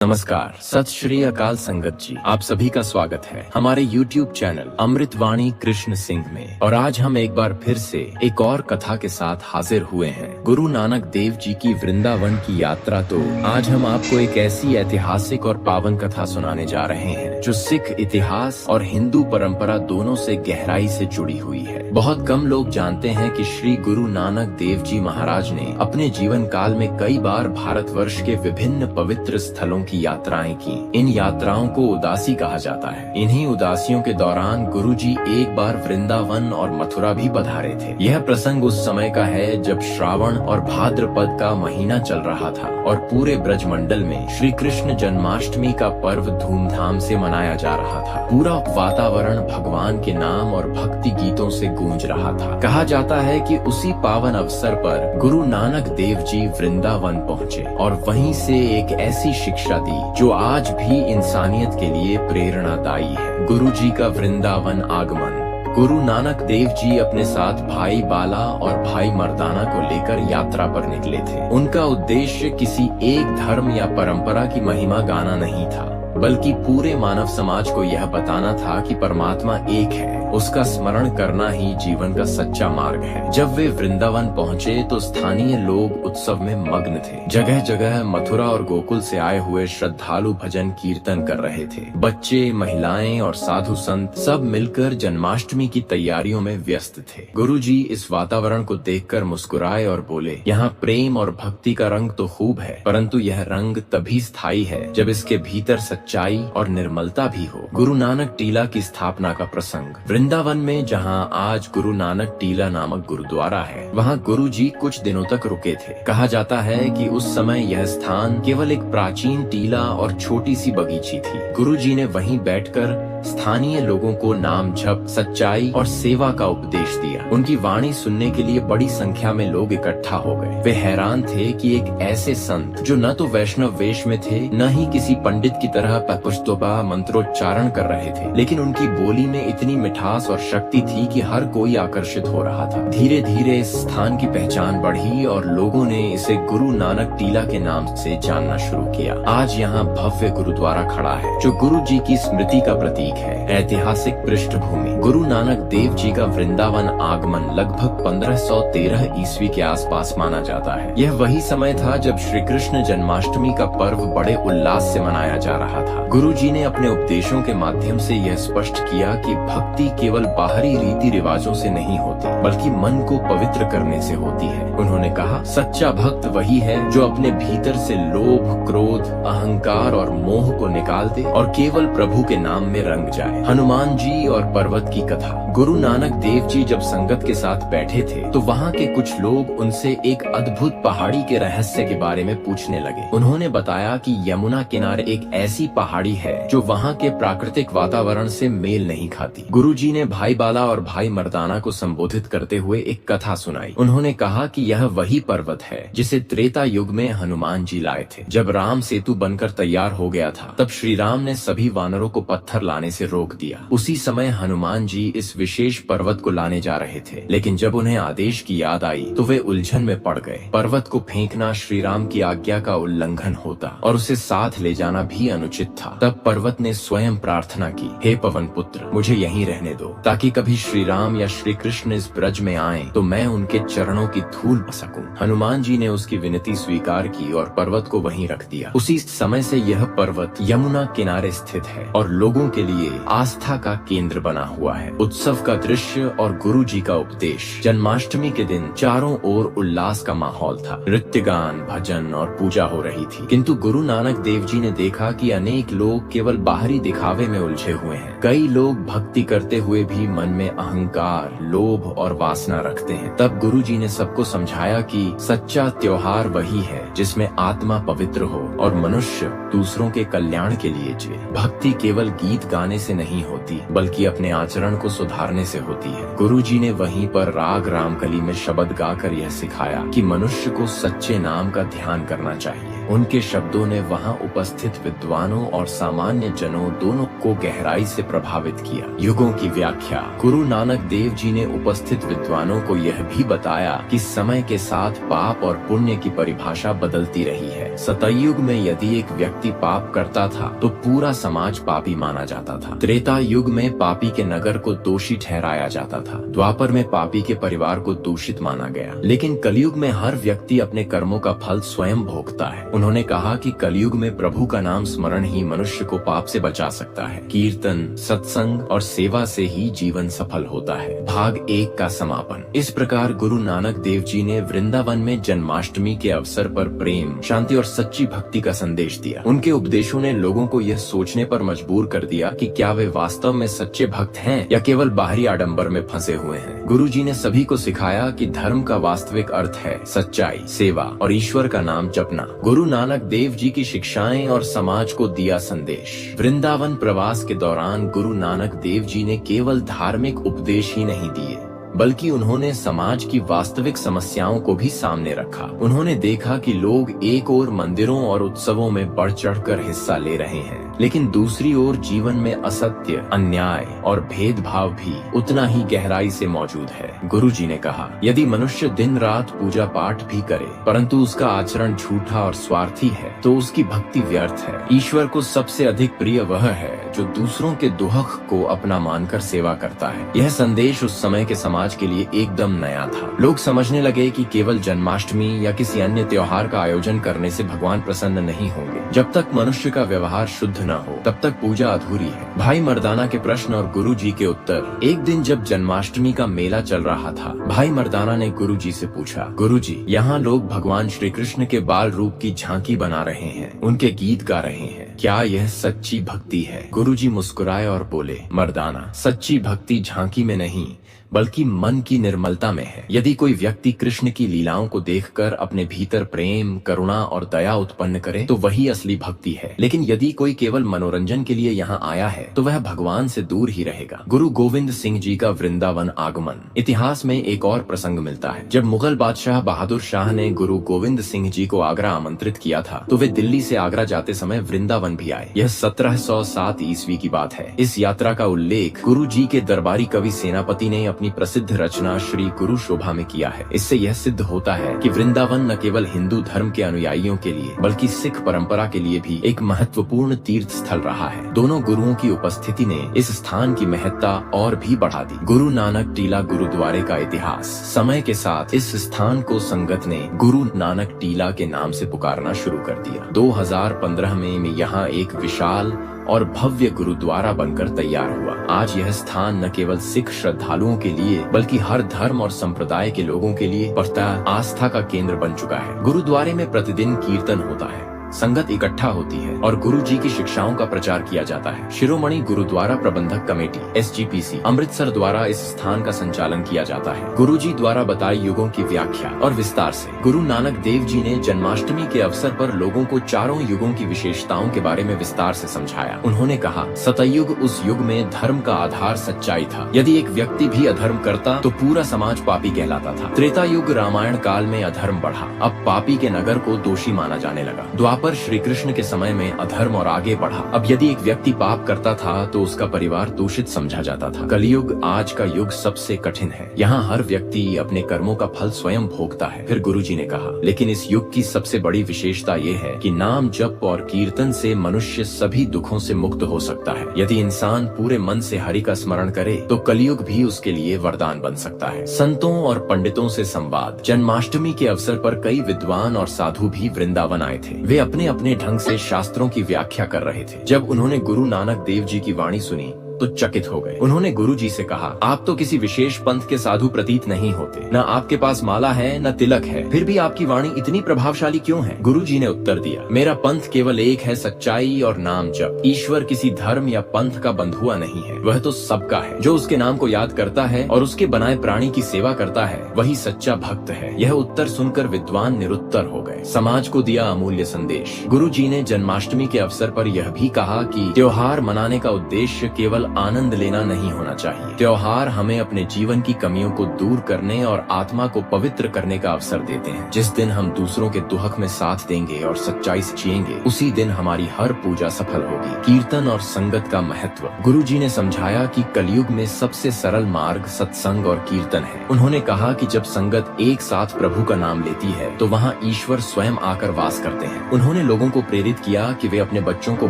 नमस्कार, सत श्री अकाल संगत जी, आप सभी का स्वागत है हमारे YouTube चैनल अमृतवाणी कृष्ण सिंह में। और आज हम एक बार फिर से एक और कथा के साथ हाजिर हुए हैं, गुरु नानक देव जी की वृंदावन की यात्रा। तो आज हम आपको एक ऐसी ऐतिहासिक और पावन कथा सुनाने जा रहे हैं जो सिख इतिहास और हिंदू परंपरा दोनों से गहराई से जुड़ी हुई है। बहुत कम लोग जानते हैं कि श्री गुरु नानक देव जी महाराज ने अपने जीवन काल में कई बार भारतवर्ष के विभिन्न पवित्र स्थलों की यात्राएं की। इन यात्राओं को उदासी कहा जाता है। इन्हीं उदासियों के दौरान गुरुजी एक बार वृंदावन और मथुरा भी पधारे थे। यह प्रसंग उस समय का है जब श्रावण और भाद्रपद का महीना चल रहा था और पूरे ब्रजमंडल में श्री कृष्ण जन्माष्टमी का पर्व धूमधाम से मनाया जा रहा था। पूरा वातावरण भगवान के नाम और भक्ति गीतों से गूंज रहा था। कहा जाता है कि उसी पावन अवसर पर गुरु नानक देव जी वृंदावन पहुँचे और वहीं से एक ऐसी शिक्षा दी जो आज भी इंसानियत के लिए प्रेरणादायी है। गुरु जी का वृंदावन आगमन। गुरु नानक देव जी अपने साथ भाई बाला और भाई मर्दाना को लेकर यात्रा पर निकले थे। उनका उद्देश्य किसी एक धर्म या परंपरा की महिमा गाना नहीं था, बल्कि पूरे मानव समाज को यह बताना था कि परमात्मा एक है, उसका स्मरण करना ही जीवन का सच्चा मार्ग है। जब वे वृंदावन पहुँचे तो स्थानीय लोग उत्सव में मग्न थे। जगह जगह मथुरा और गोकुल से आए हुए श्रद्धालु भजन कीर्तन कर रहे थे। बच्चे, महिलाएं और साधु संत सब मिलकर जन्माष्टमी की तैयारियों में व्यस्त थे। गुरुजी इस वातावरण को देखकर मुस्कुराए और बोले, यहाँ प्रेम और भक्ति का रंग तो खूब है, परंतु यह रंग तभी स्थायी है जब इसके भीतर सच्चाई और निर्मलता भी हो। गुरु नानक टीला की स्थापना का प्रसंग। वृंदावन में जहां आज गुरु नानक टीला नामक गुरुद्वारा है, वहां गुरु जी कुछ दिनों तक रुके थे। कहा जाता है कि उस समय यह स्थान केवल एक प्राचीन टीला और छोटी सी बगीची थी। गुरु जी ने वहीं बैठकर स्थानीय लोगों को नाम जप, सच्चाई और सेवा का उपदेश दिया। उनकी वाणी सुनने के लिए बड़ी संख्या में लोग इकट्ठा हो गए। वे हैरान थे कि एक ऐसे संत जो न तो वैष्णव वेश में थे, न ही किसी पंडित की तरह पुस्तोबा मंत्रोच्चारण कर रहे थे, लेकिन उनकी बोली में इतनी मिठास और शक्ति थी कि हर कोई आकर्षित हो रहा था। धीरे धीरे इस स्थान की पहचान बढ़ी और लोगों ने इसे गुरु नानक टीला के नाम से जानना शुरू किया। आज यहाँ भव्य गुरुद्वारा खड़ा है जो गुरु जी की स्मृति का प्रतीक है। ऐतिहासिक पृष्ठभूमि। गुरु नानक देव जी का वृंदावन आगमन लगभग 1513 ईस्वी के आसपास माना जाता है। यह वही समय था जब श्री कृष्ण जन्माष्टमी का पर्व बड़े उल्लास से मनाया जा रहा था। गुरु जी ने अपने उपदेशों के माध्यम से यह स्पष्ट किया कि भक्ति केवल बाहरी रीति रिवाजों से नहीं होती, बल्कि मन को पवित्र करने से होती है। उन्होंने कहा, सच्चा भक्त वही है जो अपने भीतर से लोभ, क्रोध, अहंकार और मोह को निकाल दे और केवल प्रभु के नाम में रंग जाए। हनुमान जी और पर्वत की कथा। गुरु नानक देव जी जब संगत के साथ बैठे थे तो वहाँ के कुछ लोग उनसे एक अद्भुत पहाड़ी के रहस्य के बारे में पूछने लगे। उन्होंने बताया कि यमुना किनारे एक ऐसी पहाड़ी है जो वहाँ के प्राकृतिक वातावरण से मेल नहीं खाती। गुरु जी ने भाई बाला और भाई मर्दाना को संबोधित करते हुए एक कथा सुनाई। उन्होंने कहा कि यह वही पर्वत है जिसे त्रेता युग में हनुमान जी लाए थे। जब राम सेतु बनकर तैयार हो गया था, तब श्री राम ने सभी वानरों को पत्थर लाने से रोक दिया। उसी समय हनुमान जी इस विशेष पर्वत को लाने जा रहे थे, लेकिन जब उन्हें आदेश की याद आई तो वे उलझन में पड़ गए। पर्वत को फेंकना श्री राम की आज्ञा का उल्लंघन होता और उसे साथ ले जाना भी अनुचित था। तब पर्वत ने स्वयं प्रार्थना की, हे पवन पुत्र, मुझे यहीं रहने दो, ताकि कभी श्री राम या श्री कृष्ण इस ब्रज में आए तो मैं उनके चरणों की धूल पा सकूं। हनुमान जी ने उसकी विनती स्वीकार की और पर्वत को वहीं रख दिया। उसी समय से यह पर्वत यमुना किनारे स्थित है और लोगों के लिए आस्था का केंद्र बना हुआ है। उत्सव का दृश्य और गुरु जी का उपदेश। जन्माष्टमी के दिन चारों ओर उल्लास का माहौल था। नृत्य, गान, भजन और पूजा हो रही थी, किंतु गुरु नानक देव जी ने देखा कि अनेक लोग केवल बाहरी दिखावे में उलझे हुए हैं। कई लोग भक्ति करते हुए भी मन में अहंकार, लोभ और वासना रखते हैं। तब गुरु जी ने सबको समझाया कि सच्चा त्योहार वही है जिसमें आत्मा पवित्र हो और मनुष्य दूसरों के कल्याण के लिए जिए। भक्ति केवल गीत गाने से नहीं होती, बल्कि अपने आचरण को सुधारने से होती है। गुरु जी ने वहीं पर राग रामकली में शब्द गाकर यह सिखाया कि मनुष्य को सच्चे नाम का ध्यान करना चाहिए। उनके शब्दों ने वहाँ उपस्थित विद्वानों और सामान्य जनों दोनों को गहराई से प्रभावित किया। युगों की व्याख्या। गुरु नानक देव जी ने उपस्थित विद्वानों को यह भी बताया कि समय के साथ पाप और पुण्य की परिभाषा बदलती रही है। सतयुग में यदि एक व्यक्ति पाप करता था तो पूरा समाज पापी माना जाता था। त्रेता युग में पापी के नगर को दोषी ठहराया जाता था। द्वापर में पापी के परिवार को दूषित माना गया। लेकिन कलयुग में हर व्यक्ति अपने कर्मों का फल स्वयं भोगता है। उन्होंने कहा कि कलयुग में प्रभु का नाम स्मरण ही मनुष्य को पाप से बचा सकता है। कीर्तन, सत्संग और सेवा से ही जीवन सफल होता है। भाग 1 का समापन। इस प्रकार गुरु नानक देव जी ने वृंदावन में जन्माष्टमी के अवसर पर प्रेम, शांति और सच्ची भक्ति का संदेश दिया। उनके उपदेशों ने लोगों को यह सोचने पर मजबूर कर दिया कि क्या वे वास्तव में सच्चे भक्त हैं या केवल बाहरी आडंबर में फंसे हुए हैं। गुरु जी ने सभी को सिखाया कि धर्म का वास्तविक अर्थ है सच्चाई, सेवा और ईश्वर का नाम जपना। गुरु नानक देव जी की शिक्षाएं और समाज को दिया संदेश। वृंदावन प्रवास के दौरान गुरु नानक देव जी ने केवल धार्मिक उपदेश ही नहीं दिए, बल्कि उन्होंने समाज की वास्तविक समस्याओं को भी सामने रखा। उन्होंने देखा कि लोग एक ओर मंदिरों और उत्सवों में बढ़ चढ़कर हिस्सा ले रहे हैं, लेकिन दूसरी ओर जीवन में असत्य, अन्याय और भेदभाव भी उतना ही गहराई से मौजूद है। गुरु जी ने कहा, यदि मनुष्य दिन रात पूजा पाठ भी करे परंतु उसका आचरण झूठा और स्वार्थी है तो उसकी भक्ति व्यर्थ है। ईश्वर को सबसे अधिक प्रिय वह है जो दूसरों के दुख को अपना मानकर सेवा करता है। यह संदेश उस समय के समाज के लिए एकदम नया था। लोग समझने लगे कि केवल जन्माष्टमी या किसी अन्य त्योहार का आयोजन करने से भगवान प्रसन्न नहीं होंगे। जब तक मनुष्य का व्यवहार शुद्ध न हो तब तक पूजा अधूरी है। भाई मर्दाना के प्रश्न और गुरु जी के उत्तर। एक दिन जब जन्माष्टमी का मेला चल रहा था, भाई मर्दाना ने गुरु जी से पूछा, गुरु जी, यहाँ लोग भगवान श्री कृष्ण के बाल रूप की झांकी बना रहे हैं, उनके गीत गा रहे हैं, क्या यह सच्ची भक्ति है? गुरु जी मुस्कुराए और बोले, मर्दाना, सच्ची भक्ति झांकी में नहीं बल्कि मन की निर्मलता में है। यदि कोई व्यक्ति कृष्ण की लीलाओं को देखकर अपने भीतर प्रेम, करुणा और दया उत्पन्न करे तो वही असली भक्ति है। लेकिन यदि कोई केवल मनोरंजन के लिए यहाँ आया है तो वह भगवान से दूर ही रहेगा। गुरु गोविंद सिंह जी का वृंदावन आगमन। इतिहास में एक और प्रसंग मिलता है। जब मुगल बादशाह बहादुर शाह ने गुरु गोविंद सिंह जी को आगरा आमंत्रित किया था तो वे दिल्ली से आगरा जाते समय वृंदावन भी आए। यह 1707 ईस्वी की बात है। इस यात्रा का उल्लेख गुरु जी के दरबारी कवि सेनापति ने अपनी प्रसिद्ध रचना श्री गुरु शोभा में किया है। इससे यह सिद्ध होता है कि वृंदावन न केवल हिंदू धर्म के अनुयायियों के लिए बल्कि सिख परंपरा के लिए भी एक महत्वपूर्ण तीर्थ स्थल रहा है। दोनों गुरुओं की उपस्थिति ने इस स्थान की महत्ता और भी बढ़ा दी। गुरु नानक टीला गुरुद्वारे का इतिहास। समय के साथ इस स्थान को संगत ने गुरु नानक टीला के नाम से पुकारना शुरू कर दिया। 2015 में यहाँ एक विशाल और भव्य गुरुद्वारा बनकर तैयार हुआ। आज यह स्थान न केवल सिख श्रद्धालुओं के लिए बल्कि हर धर्म और संप्रदाय के लोगों के लिए बढ़ता आस्था का केंद्र बन चुका है। गुरुद्वारे में प्रतिदिन कीर्तन होता है, संगत इकट्ठा होती है और गुरु जी की शिक्षाओं का प्रचार किया जाता है। शिरोमणि गुरुद्वारा प्रबंधक कमेटी (SGPC) अमृतसर द्वारा इस स्थान का संचालन किया जाता है। गुरु जी द्वारा बताई युगों की व्याख्या और विस्तार से। गुरु नानक देव जी ने जन्माष्टमी के अवसर पर लोगों को चारों युगों की विशेषताओं के बारे में विस्तार से समझाया। उन्होंने कहा, सतयुग उस युग में धर्म का आधार सच्चाई था। यदि एक व्यक्ति भी अधर्म करता तो पूरा समाज पापी कहलाता था। त्रेता युग रामायण काल में अधर्म बढ़ा, अब पापी के नगर को दोषी माना जाने लगा। पर श्री कृष्ण के समय में अधर्म और आगे बढ़ा। अब यदि एक व्यक्ति पाप करता था तो उसका परिवार दूषित समझा जाता था। कलयुग आज का युग सबसे कठिन है। यहाँ हर व्यक्ति अपने कर्मों का फल स्वयं भोगता है। फिर गुरुजी ने कहा, लेकिन इस युग की सबसे बड़ी विशेषता ये है कि नाम जप और कीर्तन से मनुष्य सभी दुखों से मुक्त हो सकता है। यदि इंसान पूरे मन से हरि का स्मरण करे तो कलयुग भी उसके लिए वरदान बन सकता है। संतों और पंडितों से संवाद। जन्माष्टमी के अवसर पर कई विद्वान और साधु भी वृंदावन आए थे। वे अपने अपने ढंग से शास्त्रों की व्याख्या कर रहे थे। जब उन्होंने गुरु नानक देव जी की वाणी सुनी तो चकित हो गए। उन्होंने गुरु जी से कहा, आप तो किसी विशेष पंथ के साधु प्रतीत नहीं होते, न आपके पास माला है न तिलक है, फिर भी आपकी वाणी इतनी प्रभावशाली क्यों है? गुरु जी ने उत्तर दिया, मेरा पंथ केवल एक है, सच्चाई और नाम जप। ईश्वर किसी धर्म या पंथ का बंधुआ नहीं है, वह तो सबका है। जो उसके नाम को याद करता है और उसके बनाए प्राणी की सेवा करता है वही सच्चा भक्त है। यह उत्तर सुनकर विद्वान निरुत्तर हो गए। समाज को दिया अमूल्य संदेश। गुरु जी ने जन्माष्टमी के अवसर पर यह भी कहा कि त्योहार मनाने का उद्देश्य केवल आनंद लेना नहीं होना चाहिए। त्योहार हमें अपने जीवन की कमियों को दूर करने और आत्मा को पवित्र करने का अवसर देते हैं। जिस दिन हम दूसरों के दुख में साथ देंगे और सच्चाई से जिएंगे, उसी दिन हमारी हर पूजा सफल होगी। कीर्तन और संगत का महत्व। गुरु जी ने समझाया कि कलयुग में सबसे सरल मार्ग सत्संग और कीर्तन है। उन्होंने कहा कि जब संगत एक साथ प्रभु का नाम लेती है तो वहाँ ईश्वर स्वयं आकर वास करते हैं। उन्होंने लोगों को प्रेरित किया कि वे अपने बच्चों को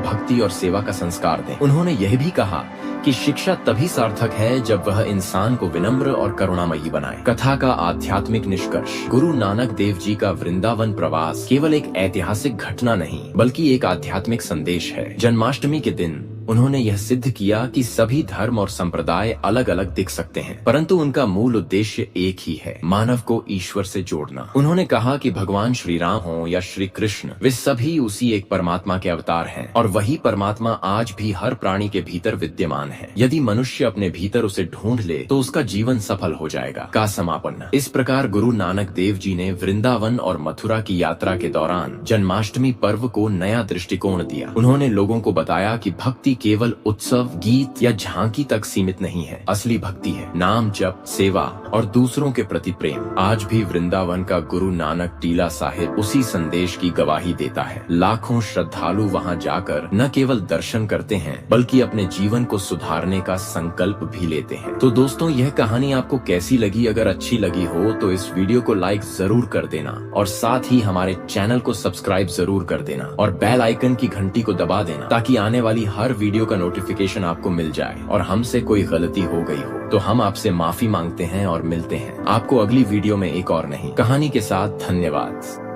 भक्ति और सेवा का संस्कार दें। उन्होंने यह भी कहा कि शिक्षा तभी सार्थक है जब वह इंसान को विनम्र और करुणामयी बनाए। कथा का आध्यात्मिक निष्कर्ष। गुरु नानक देव जी का वृंदावन प्रवास केवल एक ऐतिहासिक घटना नहीं बल्कि एक आध्यात्मिक संदेश है। जन्माष्टमी के दिन उन्होंने यह सिद्ध किया कि सभी धर्म और संप्रदाय अलग अलग दिख सकते हैं, परंतु उनका मूल उद्देश्य एक ही है, मानव को ईश्वर से जोड़ना। उन्होंने कहा कि भगवान श्री राम हो या श्री कृष्ण, वे सभी उसी एक परमात्मा के अवतार हैं और वही परमात्मा आज भी हर प्राणी के भीतर विद्यमान है। यदि मनुष्य अपने भीतर उसे ढूंढ ले तो उसका जीवन सफल हो जाएगा। का समापन। इस प्रकार गुरु नानक देव जी ने वृंदावन और मथुरा की यात्रा के दौरान जन्माष्टमी पर्व को नया दृष्टिकोण दिया। उन्होंने लोगों को बताया कि भक्ति केवल उत्सव, गीत या झांकी तक सीमित नहीं है। असली भक्ति है नाम जप, सेवा और दूसरों के प्रति प्रेम। आज भी वृंदावन का गुरु नानक टीला साहिब उसी संदेश की गवाही देता है। लाखों श्रद्धालु वहां जाकर न केवल दर्शन करते हैं बल्कि अपने जीवन को सुधारने का संकल्प भी लेते हैं। तो दोस्तों, यह कहानी आपको कैसी लगी? अगर अच्छी लगी हो तो इस वीडियो को लाइक जरूर कर देना और साथ ही हमारे चैनल को सब्सक्राइब जरूर कर देना और बेल आइकन की घंटी को दबा देना ताकि आने वाली हर वीडियो का नोटिफिकेशन आपको मिल जाए। और हमसे कोई गलती हो गई हो तो हम आपसे माफी मांगते हैं और मिलते हैं आपको अगली वीडियो में एक और नई कहानी के साथ। धन्यवाद।